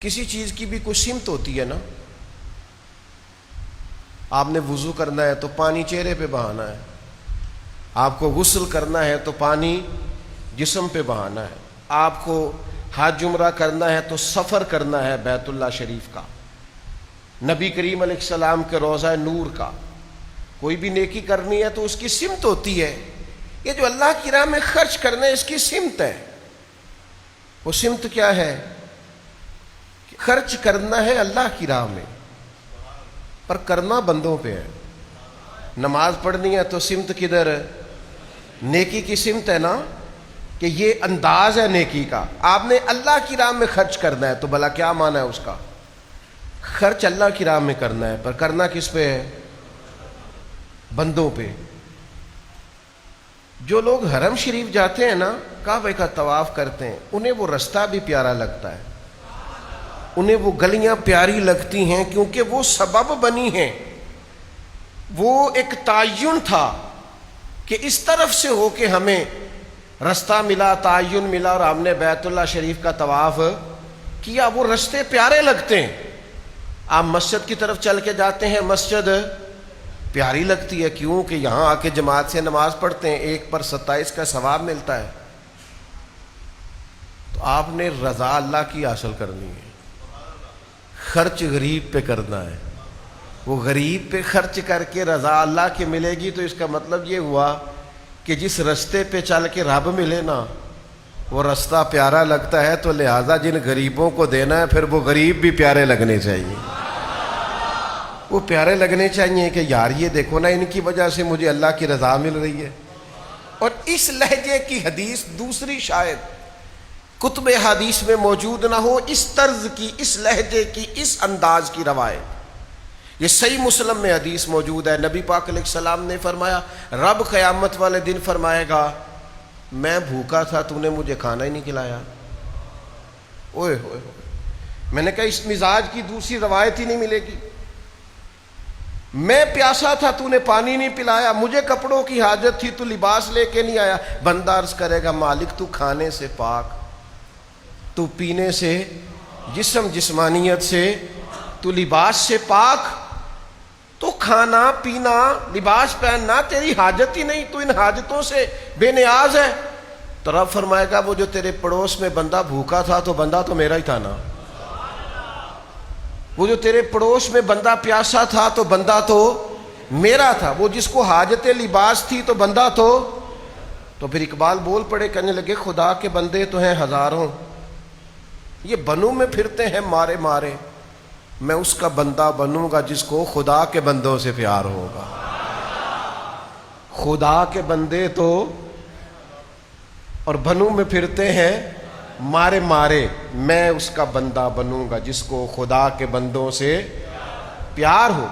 کسی چیز کی بھی کوئی سمت ہوتی ہے نا. آپ نے وضو کرنا ہے تو پانی چہرے پہ بہانا ہے، آپ کو غسل کرنا ہے تو پانی جسم پہ بہانا ہے، آپ کو حج عمرہ کرنا ہے تو سفر کرنا ہے بیت اللہ شریف کا، نبی کریم علیہ السلام کے روضہ نور کا. کوئی بھی نیکی کرنی ہے تو اس کی سمت ہوتی ہے. یہ جو اللہ کی راہ میں خرچ کرنا ہے اس کی سمت ہے. وہ سمت کیا ہے؟ خرچ کرنا ہے اللہ کی راہ میں، پر کرنا بندوں پہ ہے. نماز پڑھنی ہے تو سمت کدھر؟ نیکی کی سمت ہے نا، کہ یہ انداز ہے نیکی کا. آپ نے اللہ کی راہ میں خرچ کرنا ہے تو بھلا کیا معنی ہے اس کا؟ خرچ اللہ کی راہ میں کرنا ہے، پر کرنا کس پہ ہے؟ بندوں پہ. جو لوگ حرم شریف جاتے ہیں نا، کعبے کا طواف کرتے ہیں، انہیں وہ رستہ بھی پیارا لگتا ہے، انہیں وہ گلیاں پیاری لگتی ہیں، کیونکہ وہ سبب بنی ہیں. وہ ایک تعین تھا کہ اس طرف سے ہو کے ہمیں رستہ ملا، تعین ملا، اور ہم نے بیت اللہ شریف کا طواف کیا. وہ رستے پیارے لگتے ہیں. آپ مسجد کی طرف چل کے جاتے ہیں، مسجد پیاری لگتی ہے. کیوں؟ کہ یہاں آ کے جماعت سے نماز پڑھتے ہیں، 1/27 کا ثواب ملتا ہے. تو آپ نے رضا اللہ کی حاصل کرنی ہے، خرچ غریب پہ کرنا ہے. وہ غریب پہ خرچ کر کے رضا اللہ کی ملے گی تو اس کا مطلب یہ ہوا کہ جس رستے پہ چل کے رب ملے نا، وہ رستہ پیارا لگتا ہے، تو لہٰذا جن غریبوں کو دینا ہے پھر وہ غریب بھی پیارے لگنے چاہیے. وہ پیارے لگنے چاہیے کہ یار یہ دیکھو نا، ان کی وجہ سے مجھے اللہ کی رضا مل رہی ہے. اور اس لہجے کی حدیث دوسری شاید کتب حدیث میں موجود نہ ہو، اس طرز کی، اس لہجے کی، اس انداز کی روایت. یہ صحیح مسلم میں حدیث موجود ہے. نبی پاک علیہ السلام نے فرمایا، رب قیامت والے دن فرمائے گا، میں بھوکا تھا، تو نے مجھے کھانا ہی نہیں کھلایا. اوئے ہوئے ہوئے. میں نے کہا اس مزاج کی دوسری روایت ہی نہیں ملے گی. میں پیاسا تھا، تو نے پانی نہیں پلایا. مجھے کپڑوں کی حاجت تھی، تو لباس لے کے نہیں آیا. بندہ عرض کرے گا، مالک تو کھانے سے پاک، تو پینے سے، جسم جسمانیت سے، تو لباس سے پاک، تو کھانا پینا لباس پہننا تیری حاجت ہی نہیں، تو ان حاجتوں سے بے نیاز ہے. تو رب فرمائے گا، وہ جو تیرے پڑوس میں بندہ بھوکا تھا تو بندہ تو میرا ہی تھا نا. وہ جو تیرے پڑوس میں بندہ پیاسا تھا تو بندہ تو میرا تھا. وہ جس کو حاجت لباس تھی تو بندہ تو پھر اقبال بول پڑے، کہنے لگے، خدا کے بندے تو ہیں ہزاروں، یہ بنوں میں پھرتے ہیں مارے مارے. میں اس کا بندہ بنوں گا جس کو خدا کے بندوں سے پیار ہوگا. خدا کے بندے تو اور بنوں میں پھرتے ہیں مارے مارے، میں اس کا بندہ بنوں گا جس کو خدا کے بندوں سے پیار ہو.